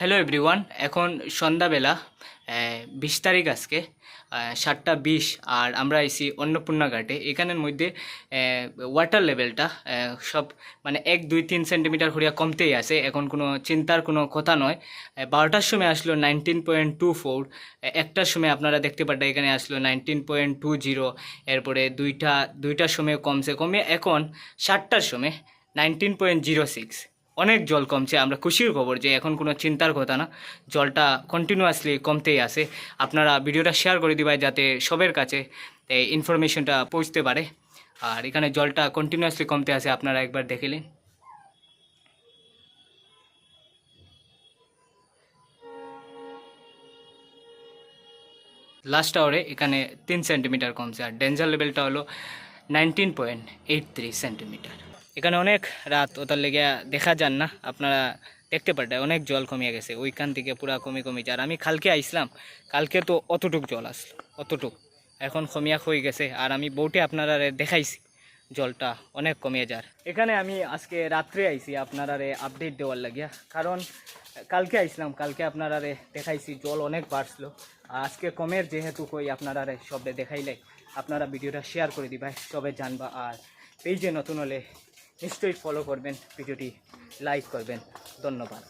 Hello everyone, এখন সন্ধ্যাবেলা 20 তারিখ আজকে 7টা 20 আর আমরা আইছি অন্নপূর্ণা ঘাটে। এখানের মধ্যে ওয়াটার লেভেলটা সব মানে 1 2 3 সেন্টিমিটার হরিয়া কমতেই আছে। এখন কোনো চিন্তার কোনো কথা নয়। 12টার সময় আসলো 19.24, একটার সময় আপনারা দেখতে পারেন এখানে আসলো 19.20, এরপরে দুইটার সময় কমে এখন 7টার সময় 19.06। অনেক জল কমছে, আমরা খুশির খবর যে এখন কোনো চিন্তার কথা না, জলটা কন্টিনিউয়াসলি কমতেই আছে। আপনারা ভিডিওটা শেয়ার করে দিবেন যাতে সবার কাছে এই ইনফরমেশনটা পৌঁছতে পারে। আর এখানে জলটা কন্টিনিউয়াসলি কমতে আছে, আপনারা একবার দেখিলেন। লাস্ট আওয়ারে এখানে 3 সেন্টিমিটার কমছে, আর ডেঞ্জার লেভেলটা হলো 19.83 সেন্টিমিটার। এখানে অনেক রাত, ওটার লেগে দেখা যান না, আপনারা দেখতে পারেন অনেক জল কমিয়ে গেছে, ওইখান থেকে পুরা কমে যায়। আর আমি কালকে আইসলাম, কালকে তো অতটুক জল আসলো, অতটুক এখন কমিয়া হয়ে গেছে। আর আমি বউটে আপনারা দেখাইছি জলটা অনেক কমিয়ে যার। এখানে আমি আজকে রাত্রে আইছি আপনারা আপডেট দেওয়ার লাগিয়া, কারণ কালকে আইসলাম, কালকে আপনারা দেখাইছি জল অনেক বাড়ছিল। আর আজকে কমের যেহেতু কই আপনারা সবে দেখাইলে, আপনারা ভিডিওটা শেয়ার করে দিবা, সবে জানবা। আর পেজে নতুন হলে নিশ্চয়ই ফলো করবেন, ভিডিওটি লাইক করবেন। ধন্যবাদ।